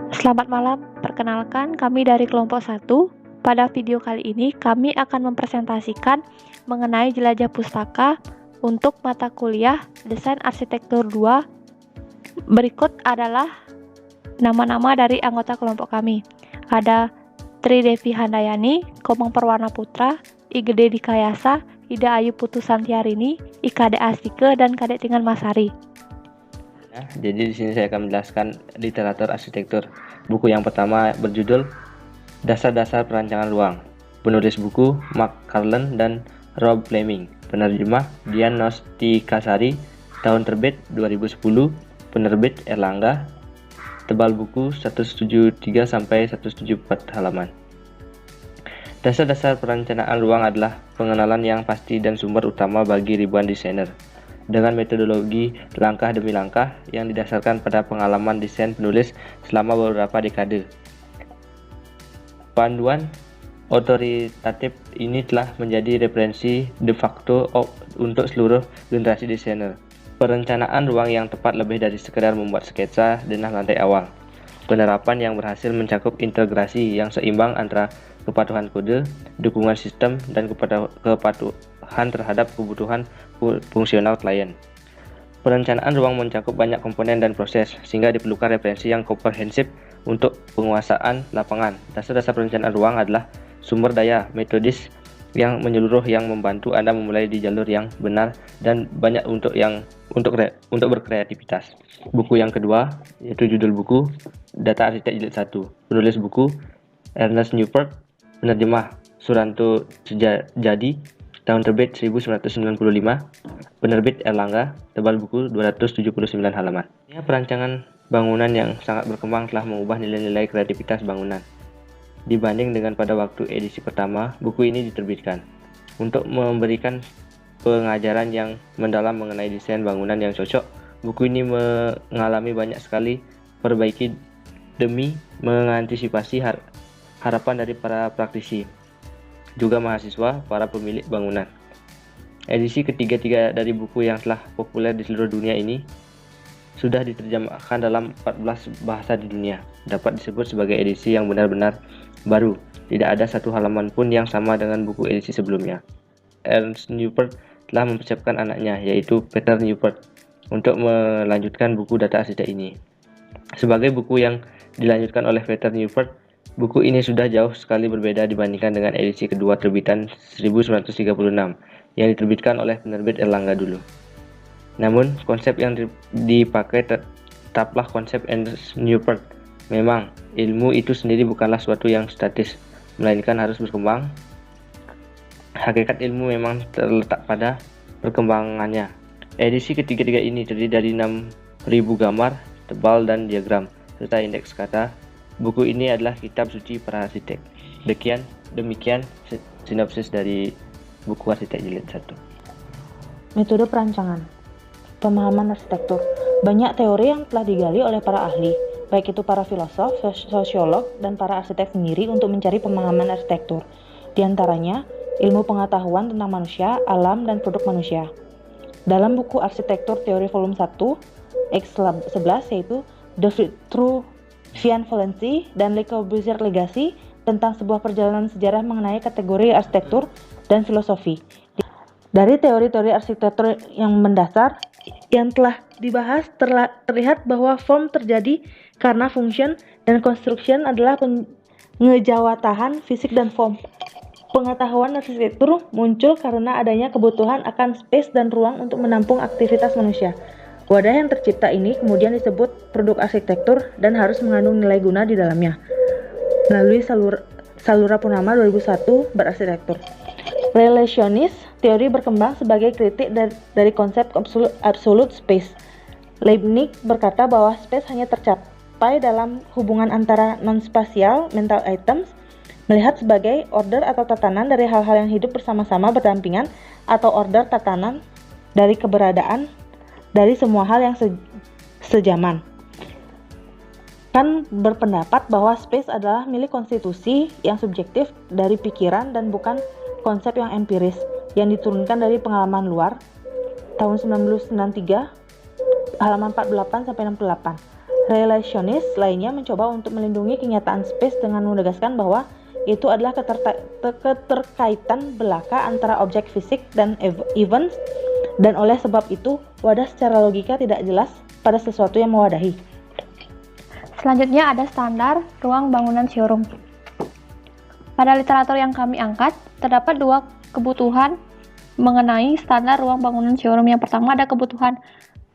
Selamat malam, perkenalkan kami dari kelompok 1. Pada video kali ini kami akan mempresentasikan mengenai jelajah pustaka untuk mata kuliah Desain Arsitektur 2. Berikut adalah nama-nama dari anggota kelompok kami. Ada Tri Devi Handayani, Komang Perwana Putra, Igede Dikayasa, Ida Ayu Putu Santiarini, Ikade Asike, dan Kadek Tingan Masari. Jadi di sini saya akan menjelaskan literatur arsitektur. Buku yang pertama berjudul Dasar-dasar Perancangan Ruang. Penulis buku Mark Carlin dan Rob Fleming. Penerjemah Dian Nostikasari. Tahun terbit 2010. Penerbit Erlangga. Tebal buku 173 sampai 174 halaman. Dasar-dasar perencanaan ruang adalah pengenalan yang pasti dan sumber utama bagi ribuan desainer, dengan metodologi langkah demi langkah yang didasarkan pada pengalaman desain penulis selama beberapa dekade. Panduan otoritatif ini telah menjadi referensi de facto untuk seluruh generasi desainer. Perencanaan ruang yang tepat lebih dari sekedar membuat sketsa denah lantai awal. Penerapan yang berhasil mencakup integrasi yang seimbang antara kepatuhan kode, dukungan sistem, dan kepatuhan terhadap kebutuhan fungsional klien. Perencanaan ruang mencakup banyak komponen dan proses, sehingga diperlukan referensi yang komprehensif untuk penguasaan lapangan. Dasar-dasar perencanaan ruang adalah sumber daya metodis yang menyeluruh yang membantu Anda memulai di jalur yang benar dan banyak untuk berkreativitas. Buku yang kedua yaitu judul buku Data Arsitek Jilid 1. Penulis buku Ernest Newport, penerjemah Suranto Sejadi, tahun terbit 1995, penerbit Erlangga, tebal buku 279 halaman. Perancangan bangunan yang sangat berkembang telah mengubah nilai-nilai kreativitas bangunan. Dibanding dengan pada waktu edisi pertama, buku ini diterbitkan. Untuk memberikan pengajaran yang mendalam mengenai desain bangunan yang cocok, buku ini mengalami banyak sekali perbaiki demi mengantisipasi harapan dari para praktisi, juga mahasiswa, para pemilik bangunan. Edisi ketiga dari buku yang telah populer di seluruh dunia ini sudah diterjemahkan dalam 14 bahasa di dunia. Dapat disebut sebagai edisi yang benar-benar baru. Tidak ada satu halaman pun yang sama dengan buku edisi sebelumnya. Ernest Newport telah mempersiapkan anaknya, yaitu Peter Newport, untuk melanjutkan buku Data Arsitek ini. Sebagai buku yang dilanjutkan oleh Peter Newport, buku ini sudah jauh sekali berbeda dibandingkan dengan edisi kedua terbitan 1936 yang diterbitkan oleh penerbit Erlangga dulu. Namun, konsep yang dipakai tetaplah konsep Ernest Newport. Memang, ilmu itu sendiri bukanlah suatu yang statis, melainkan harus berkembang. Hakikat ilmu memang terletak pada perkembangannya. Edisi ketiga ini terdiri dari 6.000 gambar, tebal dan diagram, serta indeks kata. Buku ini adalah kitab suci para arsitek. Demikian sinopsis dari buku Arsitek Jilid 1. Metode perancangan. Pemahaman arsitektur. Banyak teori yang telah digali oleh para ahli, baik itu para filosof, sosiolog, dan para arsitek sendiri untuk mencari pemahaman arsitektur. Di antaranya, ilmu pengetahuan tentang manusia, alam, dan produk manusia. Dalam buku Arsitektur Teori Volume 1, X11, yaitu The True Vian Valency dan Le Corbusier Legacy, tentang sebuah perjalanan sejarah mengenai kategori arsitektur dan filosofi. Dari teori-teori arsitektur yang mendasar yang telah dibahas, terlihat bahwa form terjadi karena function dan construction adalah pengejawatahan fisik dan form. Pengetahuan arsitektur muncul karena adanya kebutuhan akan space dan ruang untuk menampung aktivitas manusia. Wadah yang tercipta ini kemudian disebut produk arsitektur dan harus mengandung nilai guna di dalamnya. Melalui Salura Purnama 2001 berarsitektur. Relationist teori berkembang sebagai kritik dari konsep absolute space. Leibniz berkata bahwa space hanya tercapai dalam hubungan antara non-spatial mental items, melihat sebagai order atau tatanan dari hal-hal yang hidup bersama-sama berdampingan, atau order tatanan dari keberadaan dari semua hal yang sejaman. Kan berpendapat bahwa space adalah milik konstitusi yang subjektif dari pikiran dan bukan konsep yang empiris yang diturunkan dari pengalaman luar. Tahun 1993, halaman 48 sampai 68. Relationis lainnya mencoba untuk melindungi kenyataan space dengan menegaskan bahwa itu adalah keterkaitan belaka antara objek fisik dan event, dan oleh sebab itu wadah secara logika tidak jelas pada sesuatu yang mewadahi. Selanjutnya ada standar ruang bangunan showroom. Pada literatur yang kami angkat, terdapat dua kebutuhan mengenai standar ruang bangunan showroom. Yang pertama ada kebutuhan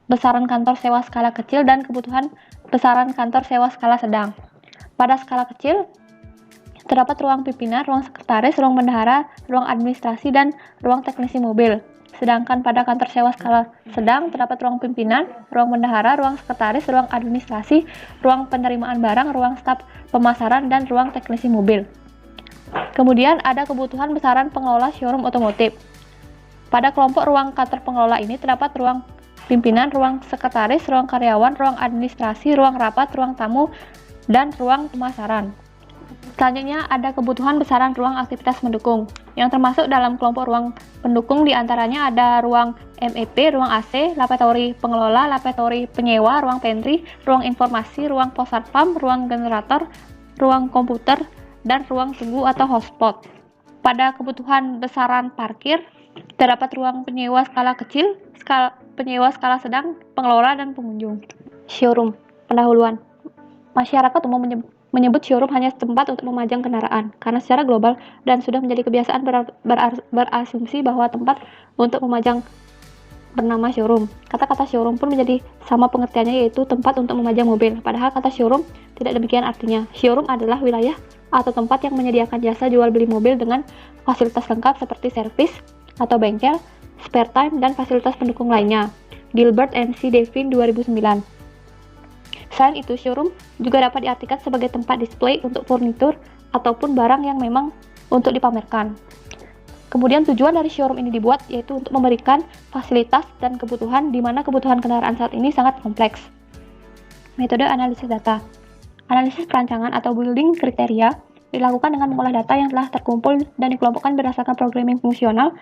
besaran kantor sewa skala kecil dan kebutuhan besaran kantor sewa skala sedang. Pada skala kecil, terdapat ruang pimpinan, ruang sekretaris, ruang bendahara, ruang administrasi, dan ruang teknisi mobil. Sedangkan pada kantor sewa skala sedang, terdapat ruang pimpinan, ruang bendahara, ruang sekretaris, ruang administrasi, ruang penerimaan barang, ruang staf pemasaran, dan ruang teknisi mobil. Kemudian ada kebutuhan besaran pengelola showroom otomotif. Pada kelompok ruang kantor pengelola ini terdapat ruang pimpinan, ruang sekretaris, ruang karyawan, ruang administrasi, ruang rapat, ruang tamu, dan ruang pemasaran. Selanjutnya ada kebutuhan besaran ruang aktivitas mendukung. Yang termasuk dalam kelompok ruang pendukung diantaranya ada ruang MEP, ruang AC, lavatory pengelola, lavatory penyewa, ruang pantry, ruang informasi, ruang pos satpam, ruang generator, ruang komputer, dan ruang tunggu atau hotspot. Pada kebutuhan besaran parkir, terdapat ruang penyewa skala kecil, penyewa skala sedang, pengelola, dan pengunjung. Showroom, pendahuluan. Masyarakat umum menyebut showroom hanya tempat untuk memajang kendaraan, karena secara global dan sudah menjadi kebiasaan berasumsi bahwa tempat untuk memajang bernama showroom. Kata-kata showroom pun menjadi sama pengertiannya, yaitu tempat untuk memajang mobil. Padahal kata showroom tidak demikian artinya. Showroom adalah wilayah atau tempat yang menyediakan jasa jual beli mobil dengan fasilitas lengkap seperti servis atau bengkel, spare time, dan fasilitas pendukung lainnya. Gilbert and C. Devine 2009. Selain itu, showroom juga dapat diartikan sebagai tempat display untuk furnitur ataupun barang yang memang untuk dipamerkan. Kemudian tujuan dari showroom ini dibuat yaitu untuk memberikan fasilitas dan kebutuhan di mana kebutuhan kendaraan saat ini sangat kompleks. Metode analisis data. Analisis perancangan atau building kriteria dilakukan dengan mengolah data yang telah terkumpul dan dikelompokkan berdasarkan programming fungsional,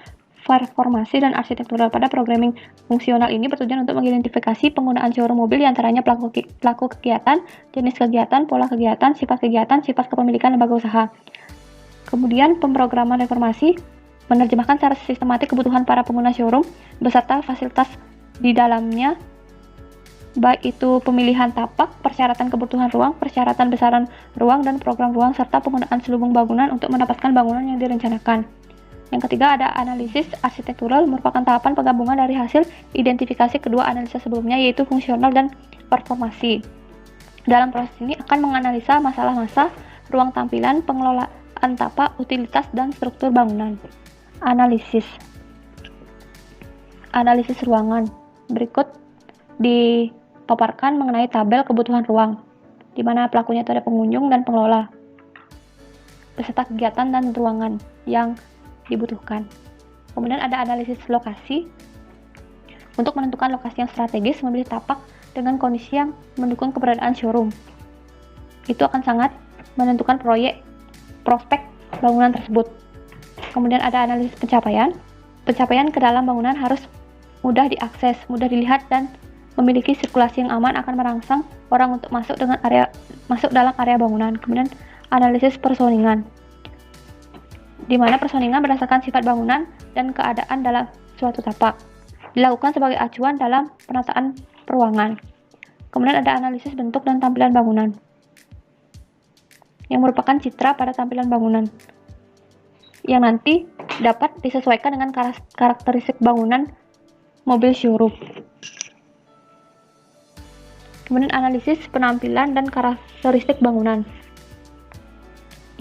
performasi, dan arsitektural. Pada programming fungsional ini bertujuan untuk mengidentifikasi penggunaan showroom mobil diantaranya pelaku kegiatan, jenis kegiatan, pola kegiatan, sifat kepemilikan lembaga usaha. Kemudian pemrograman reformasi menerjemahkan secara sistematik kebutuhan para pengguna showroom beserta fasilitas di dalamnya, baik itu pemilihan tapak, persyaratan kebutuhan ruang, persyaratan besaran ruang, dan program ruang, serta penggunaan selubung bangunan untuk mendapatkan bangunan yang direncanakan. Yang ketiga ada analisis arsitektural, merupakan tahapan penggabungan dari hasil identifikasi kedua analisa sebelumnya, yaitu fungsional dan performasi. Dalam proses ini akan menganalisa masalah ruang tampilan, pengelolaan tapak, utilitas, dan struktur bangunan. Analisis ruangan. Berikut dipaparkan mengenai tabel kebutuhan ruang, di mana pelakunya itu ada pengunjung dan pengelola, beserta kegiatan dan ruangan yang dibutuhkan. Kemudian ada analisis lokasi untuk menentukan lokasi yang strategis, memilih tapak dengan kondisi yang mendukung keberadaan showroom. Itu akan sangat menentukan prospek bangunan tersebut. Kemudian ada analisis pencapaian. Pencapaian ke dalam bangunan harus mudah diakses, mudah dilihat, dan memiliki sirkulasi yang aman akan merangsang orang untuk masuk dalam area bangunan. Kemudian analisis personingan, di mana personingan berdasarkan sifat bangunan dan keadaan dalam suatu tapak dilakukan sebagai acuan dalam penataan ruangan. Kemudian ada analisis bentuk dan tampilan bangunan, yang merupakan citra pada tampilan bangunan yang nanti dapat disesuaikan dengan karakteristik bangunan mobil showroom. Kemudian analisis penampilan dan karakteristik bangunan,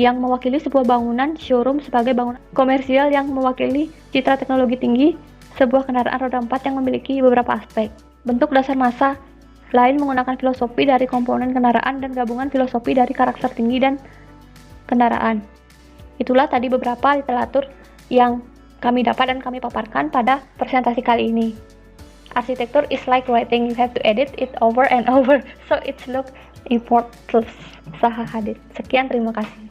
yang mewakili sebuah bangunan showroom sebagai bangunan komersial yang mewakili citra teknologi tinggi sebuah kendaraan roda 4 yang memiliki beberapa aspek. Bentuk dasar massa lain menggunakan filosofi dari komponen kendaraan dan gabungan filosofi dari karakter tinggi dan kendaraan. Itulah tadi beberapa literatur yang kami dapat dan kami paparkan pada presentasi kali ini. Arsitektur is like writing, you have to edit it over and over so it looks effortless. Zaha Hadid. Sekian, terima kasih.